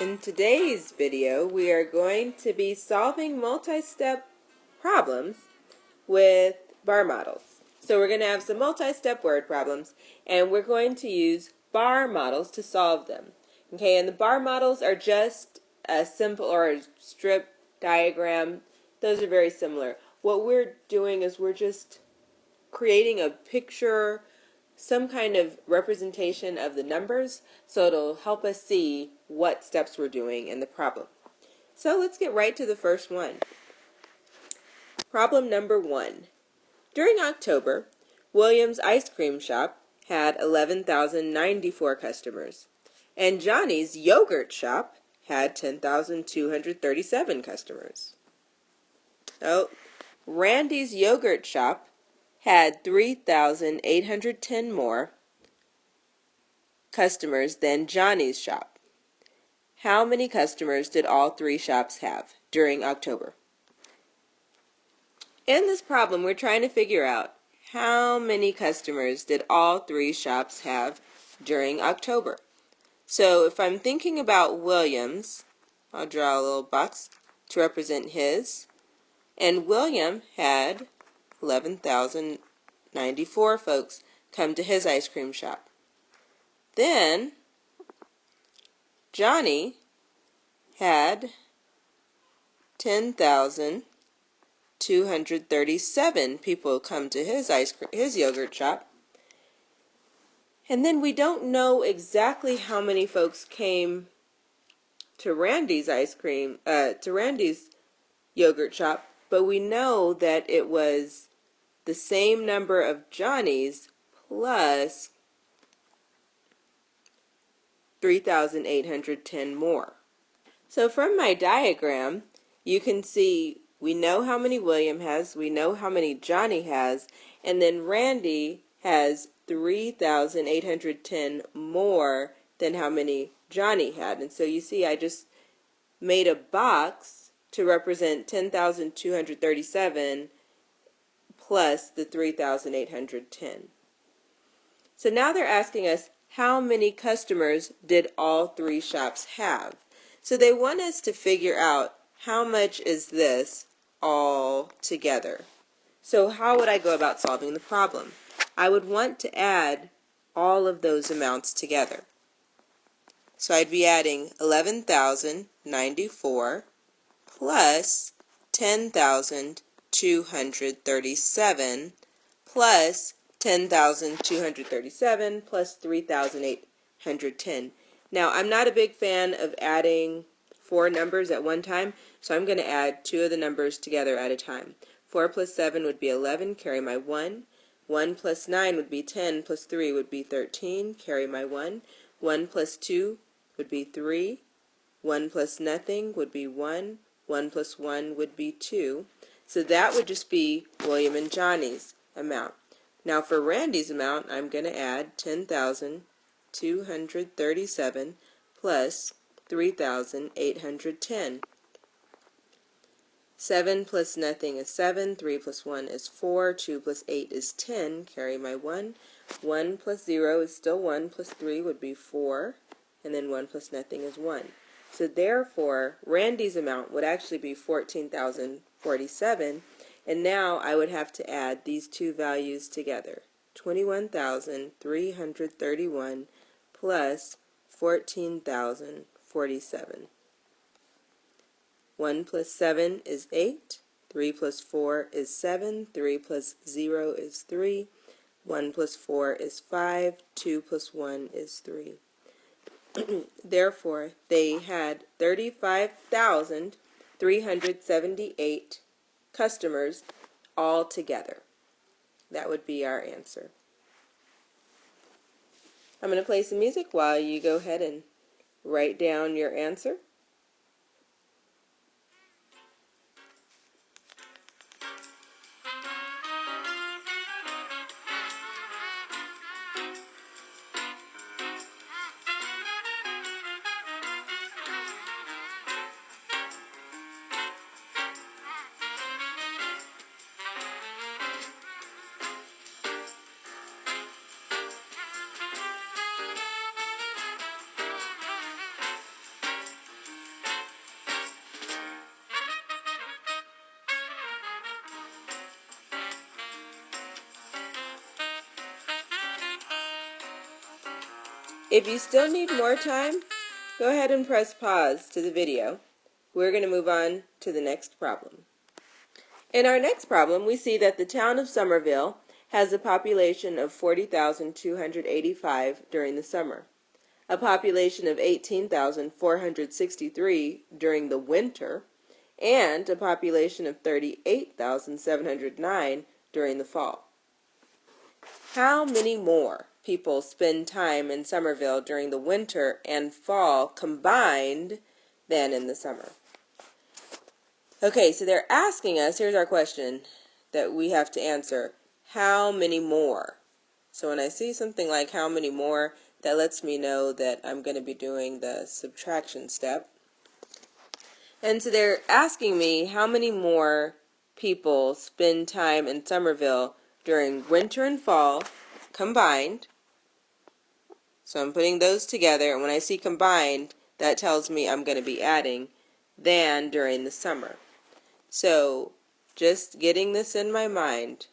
In today's video, we are going to be solving multi-step problems with bar models. So we're going to have some multi-step word problems, and we're going to use bar models to solve them. Okay, and the bar models are just a simple or a strip diagram. Those are very similar. What we're doing is we're just creating a picture, some kind of representation of the numbers, so it'll help us see what steps we're doing in the problem. So let's get right to the first one. Problem number 1. During October, William's ice cream shop had 11,094 customers, and Johnny's yogurt shop had 10,237 customers. Oh, Randy's yogurt shop had 3,810 more customers than Johnny's shop. How many customers did all three shops have during October? In this problem, we're trying to figure out how many customers did all three shops have during October. So if I'm thinking about Williams, I'll draw a little box to represent his. And William had 11,094 folks come to his ice cream shop. Then Johnny had 10,237 people come to his yogurt shop. And then we don't know exactly how many folks came to Randy's Randy's yogurt shop, but we know that it was the same number of Johnny's plus 3,810 more. So from my diagram, you can see we know how many William has, we know how many Johnny has, and then Randy has 3,810 more than how many Johnny had. And so you see I just made a box to represent 10,237 plus the 3,810. So now they're asking us, how many customers did all three shops have? So they want us to figure out how much is this all together. So how would I go about solving the problem? I would want to add all of those amounts together. So I'd be adding 11,094 plus 10,237 plus 10,237 plus 3,810. Now, I'm not a big fan of adding four numbers at one time, so I'm going to add two of the numbers together at a time. 4 plus 7 would be 11, carry my 1. 1 plus 9 would be 10, plus 3 would be 13, carry my 1. 1 plus 2 would be 3. 1 plus nothing would be 1. 1 plus 1 would be 2. So that would just be William and Johnny's amount. Now for Randy's amount, I'm going to add 10,237 plus 3,810. 7 plus nothing is 7, 3 plus 1 is 4, 2 plus 8 is 10, carry my 1. 1 plus 0 is still 1, plus 3 would be 4, and then 1 plus nothing is 1. So therefore, Randy's amount would actually be 14,047, and now I would have to add these two values together. 21,331 plus 14,047. 1 plus 7 is 8. 3 plus 4 is 7. 3 plus 0 is 3. 1 plus 4 is 5. 2 plus 1 is 3. Therefore, they had 35,378 customers all together. That would be our answer. I'm going to play some music while you go ahead and write down your answer. If you still need more time, go ahead and press pause to the video. We're going to move on to the next problem. In our next problem, we see that the town of Somerville has a population of 40,285 during the summer, a population of 18,463 during the winter, and a population of 38,709 during the fall. How many more people spend time in Somerville during the winter and fall combined than in the summer? Okay, so they're asking us, here's our question that we have to answer. How many more? So when I see something like how many more, that lets me know that I'm going to be doing the subtraction step. And so they're asking me how many more people spend time in Somerville during winter and fall combined. So I'm putting those together, and when I see combined, that tells me I'm going to be adding than during the summer. So just getting this in my mind,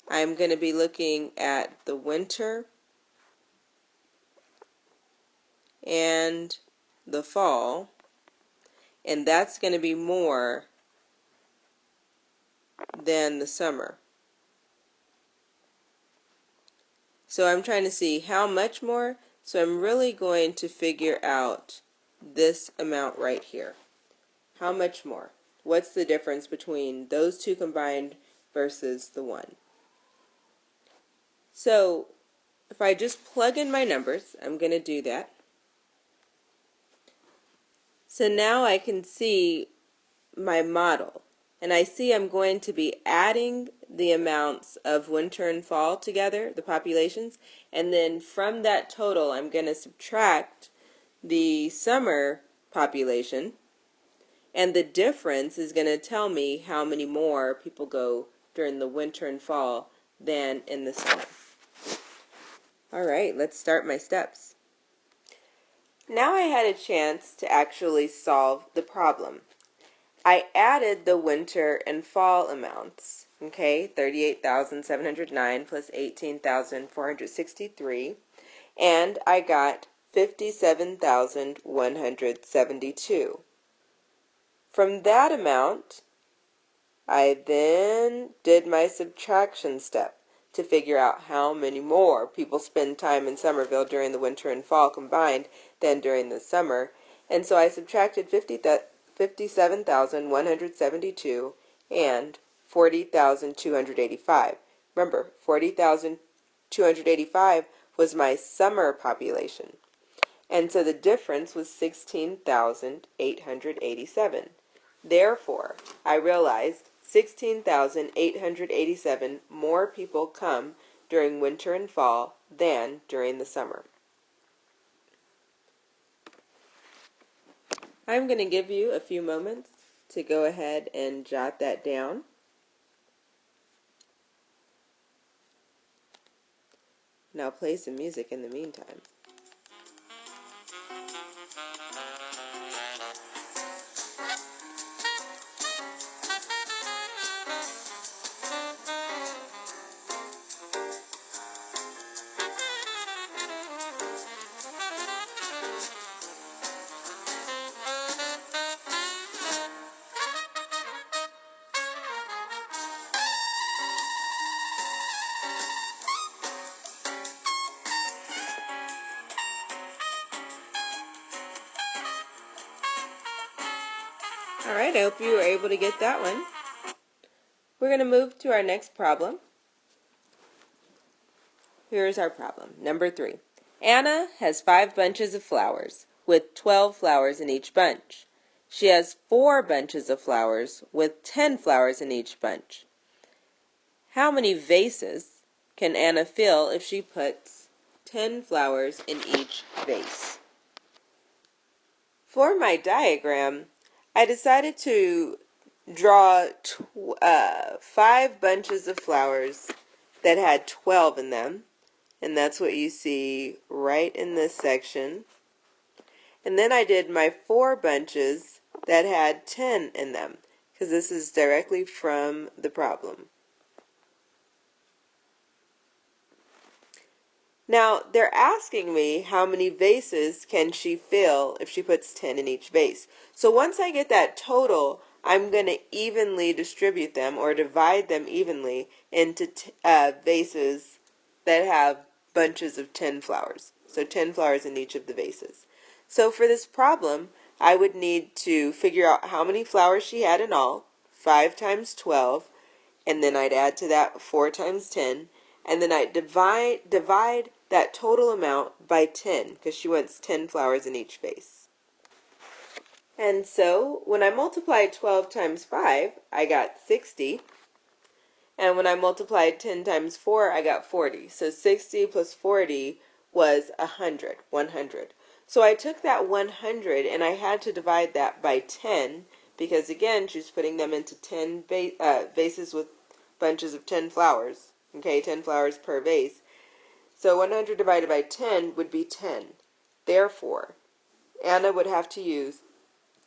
I'm going to be looking at the winter and the fall, and that's going to be more than the summer. So I'm trying to see how much more, so I'm really going to figure out this amount right here. How much more? What's the difference between those two combined versus the one? So if I just plug in my numbers, I'm going to do that. So now I can see my model, and I see I'm going to be adding the amounts of winter and fall together, the populations, and then from that total I'm going to subtract the summer population, and the difference is going to tell me how many more people go during the winter and fall than in the summer. Alright, let's start my steps. Now I had a chance to actually solve the problem. I added the winter and fall amounts, okay, 38,709 plus 18,463, and I got 57,172. From that amount, I then did my subtraction step to figure out how many more people spend time in Somerville during the winter and fall combined than during the summer, and so I subtracted 57,172 and 40,285. Remember, 40,285 was my summer population. And so the difference was 16,887. Therefore, I realized 16,887 more people come during winter and fall than during the summer. I'm going to give you a few moments to go ahead and jot that down. And I'll play some music in the meantime. Alright, I hope you were able to get that one. We're going to move to our next problem. Here's our problem. Number 3. Anna has 5 bunches of flowers with 12 flowers in each bunch. She has 4 bunches of flowers with 10 flowers in each bunch. How many vases can Anna fill if she puts 10 flowers in each vase? For my diagram, I decided to draw 5 bunches of flowers that had 12 in them, and that's what you see right in this section. And then I did my 4 bunches that had 10 in them, because this is directly from the problem. Now, they're asking me how many vases can she fill if she puts 10 in each vase. So once I get that total, I'm going to evenly distribute them or divide them evenly into vases that have bunches of 10 flowers. So 10 flowers in each of the vases. So for this problem, I would need to figure out how many flowers she had in all, 5 times 12, and then I'd add to that 4 times 10, and then I'd divide that total amount by 10, because she wants 10 flowers in each vase. And so when I multiplied 12 times 5, I got 60. And when I multiplied 10 times 4, I got 40. So 60 plus 40 was 100. So I took that 100 and I had to divide that by 10, because again, she's putting them into 10 vases with bunches of 10 flowers. Okay, 10 flowers per vase. So 100 divided by 10 would be 10. Therefore, Anna would have to use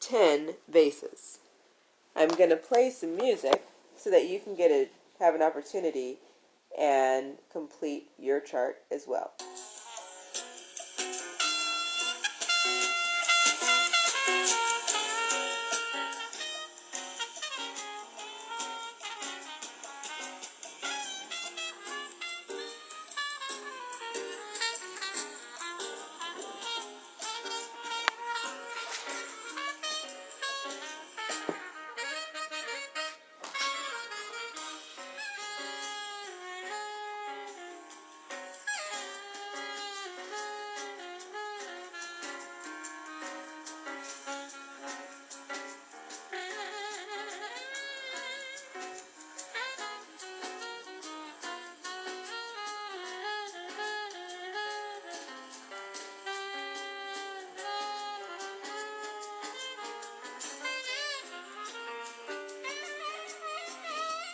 10 vases. I'm going to play some music so that you can have an opportunity and complete your chart as well.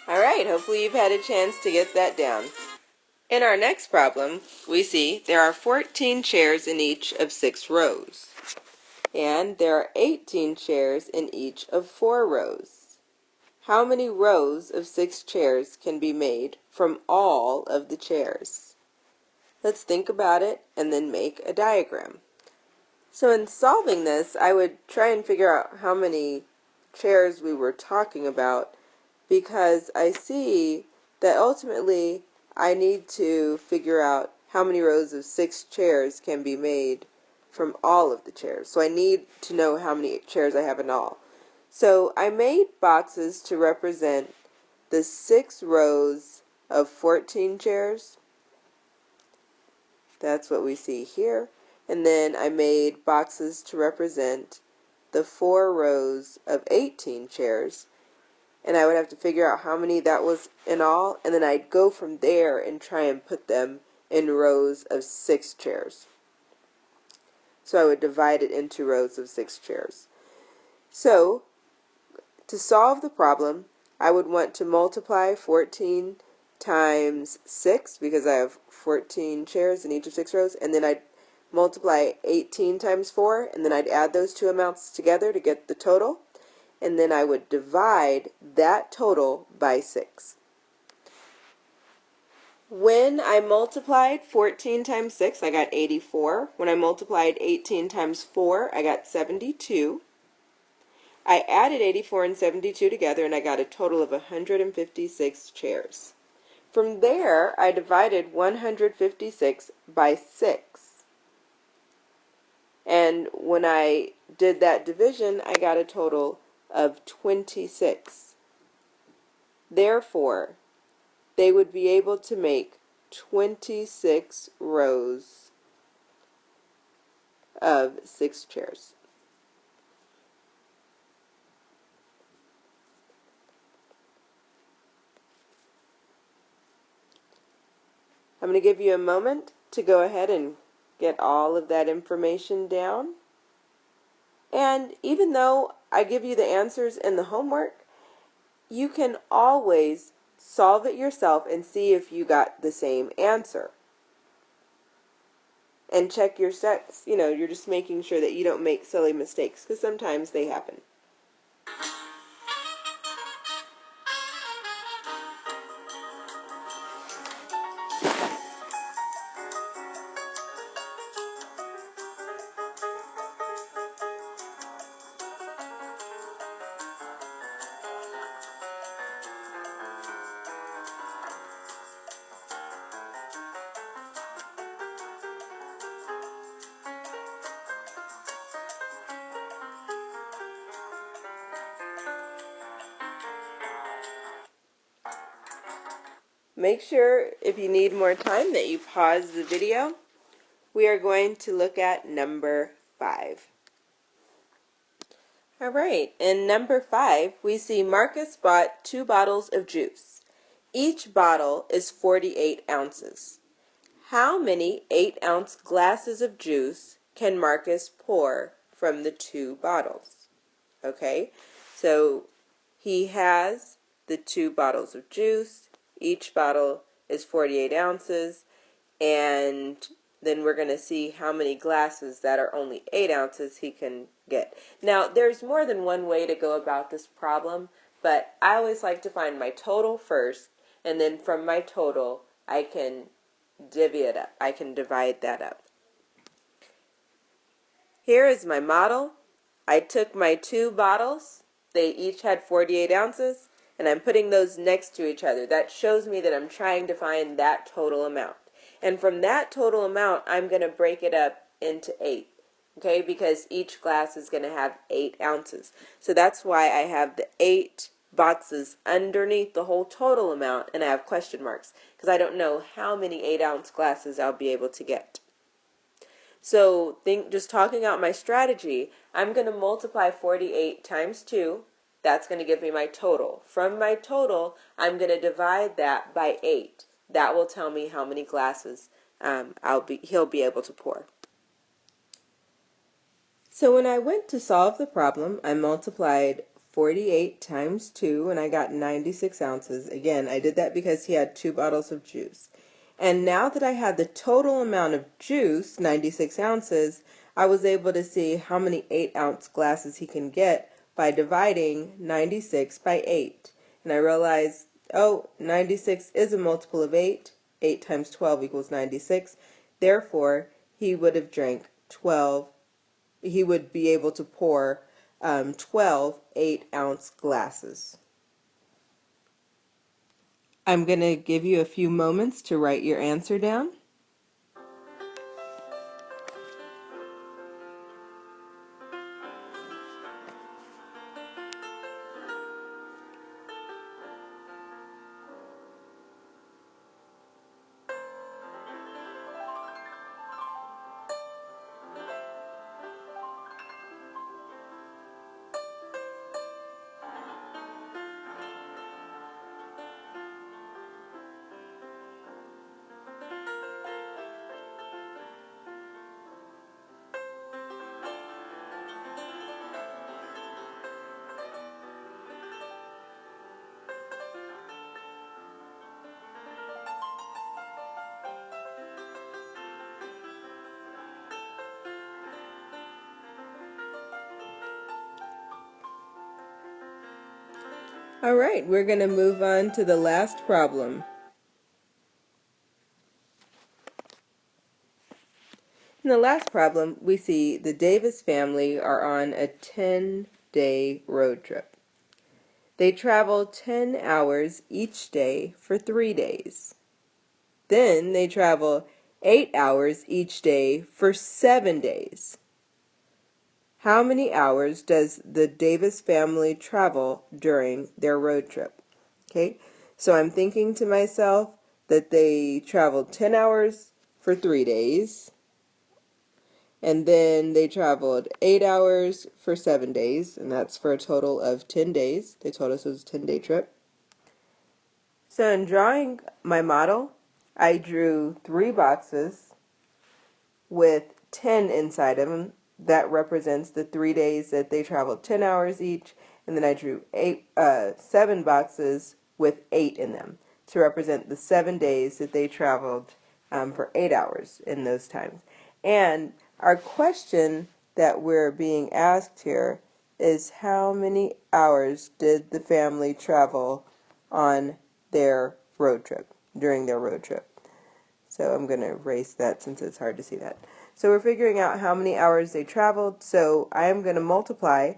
All right, hopefully you've had a chance to get that down. In our next problem, we see there are 14 chairs in each of 6 rows, and there are 18 chairs in each of 4 rows. How many rows of 6 chairs can be made from all of the chairs? Let's think about it and then make a diagram. So in solving this, I would try and figure out how many chairs we were talking about, because I see that ultimately I need to figure out how many rows of 6 chairs can be made from all of the chairs. So I need to know how many chairs I have in all. So I made boxes to represent the 6 rows of 14 chairs. That's what we see here. And then I made boxes to represent the 4 rows of 18 chairs. And I would have to figure out how many that was in all, and then I'd go from there and try and put them in rows of 6 chairs. So I would divide it into rows of 6 chairs. So to solve the problem, I would want to multiply 14 times 6, because I have 14 chairs in each of 6 rows, and then I'd multiply 18 times 4, and then I'd add those two amounts together to get the total. And then I would divide that total by 6. When I multiplied 14 times 6, I got 84. When I multiplied 18 times 4, I got 72. I added 84 and 72 together, and I got a total of 156 chairs. From there, I divided 156 by 6. And when I did that division, I got a total of 26. Therefore, they would be able to make 26 rows of 6 chairs. I'm going to give you a moment to go ahead and get all of that information down. And even though I give you the answers in the homework, you can always solve it yourself and see if you got the same answer. And check your steps. You're just making sure that you don't make silly mistakes, because sometimes they happen. make sure if you need more time that you pause the video. We are going to look at number 5. All right, in number 5, we see Marcus bought 2 bottles of juice. Each bottle is 48 ounces. How many 8-ounce glasses of juice can Marcus pour from the 2 bottles? Okay, so he has the 2 bottles of juice. Each bottle is 48 ounces, and then we're going to see how many glasses that are only 8 ounces he can get. Now, there's more than one way to go about this problem, but I always like to find my total first, and then from my total, I can divvy it up. I can divide that up. Here is my model. I took my 2 bottles. They each had 48 ounces, and I'm putting those next to each other. That shows me that I'm trying to find that total amount. And from that total amount, I'm going to break it up into 8, okay, because each glass is going to have 8 ounces. So that's why I have the 8 boxes underneath the whole total amount, and I have question marks, because I don't know how many 8-ounce glasses I'll be able to get. So just talking out my strategy, I'm going to multiply 48 times 2. That's going to give me my total. From my total, I'm going to divide that by 8. That will tell me how many glasses he'll be able to pour. So when I went to solve the problem, I multiplied 48 times 2, and I got 96 ounces. Again, I did that because he had 2 bottles of juice. And now that I had the total amount of juice, 96 ounces, I was able to see how many 8-ounce glasses he can get by dividing 96 by 8. And I realized, oh, 96 is a multiple of 8. 8 times 12 equals 96. Therefore, he would have drank 12. He would be able to pour 12 8-ounce glasses. I'm going to give you a few moments to write your answer down. All right, we're going to move on to the last problem. In the last problem, we see the Davis family are on a 10-day road trip. They travel 10 hours each day for 3 days. Then they travel 8 hours each day for 7 days. How many hours does the Davis family travel during their road trip? Okay, so I'm thinking to myself that they traveled 10 hours for 3 days, and then they traveled 8 hours for 7 days, and that's for a total of 10 days. They told us it was a 10-day trip. So in drawing my model, I drew 3 boxes with 10 inside of them. That represents the 3 days that they traveled 10 hours each, and then I drew 7 boxes with 8 in them to represent the 7 days that they traveled for 8 hours in those times. And our question that we're being asked here is how many hours did the family travel on their road trip, during their road trip? So I'm going to erase that since it's hard to see that. So we're figuring out how many hours they traveled. So I am going to multiply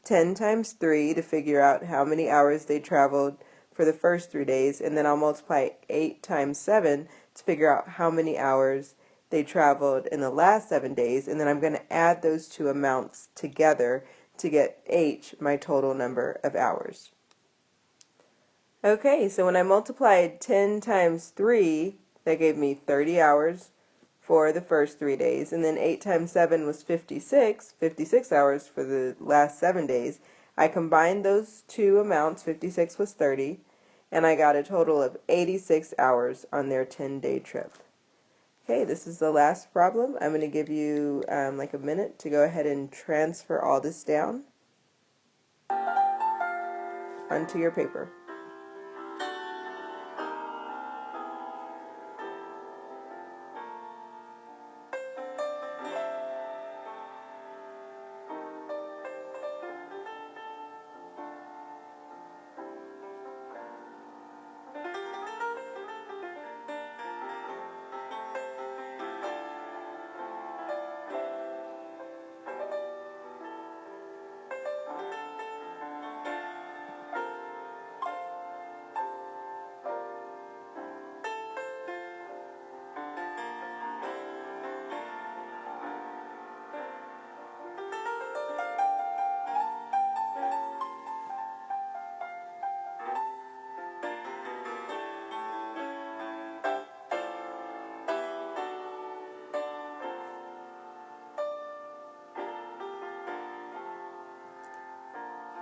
10 times 3 to figure out how many hours they traveled for the first 3 days. And then I'll multiply 8 times 7 to figure out how many hours they traveled in the last 7 days. And then I'm going to add those 2 amounts together to get H, my total number of hours. Okay, so when I multiplied 10 times 3, that gave me 30 hours for the first 3 days, and then 8 times 7 was 56 hours for the last 7 days. I combined those two amounts, 56 was 30, and I got a total of 86 hours on their 10-day trip. Okay, this is the last problem. I'm going to give you like a minute to go ahead and transfer all this down onto your paper.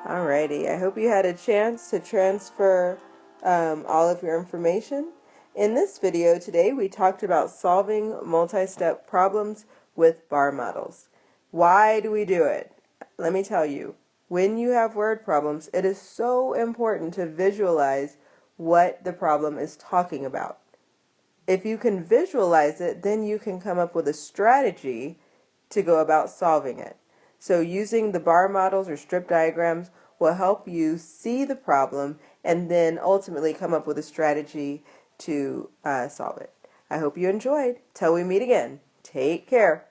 Alrighty, I hope you had a chance to transfer all of your information. In this video today, we talked about solving multi-step problems with bar models. Why do we do it? Let me tell you, when you have word problems, it is so important to visualize what the problem is talking about. If you can visualize it, then you can come up with a strategy to go about solving it. So using the bar models or strip diagrams will help you see the problem and then ultimately come up with a strategy to solve it. I hope you enjoyed. Till we meet again, take care.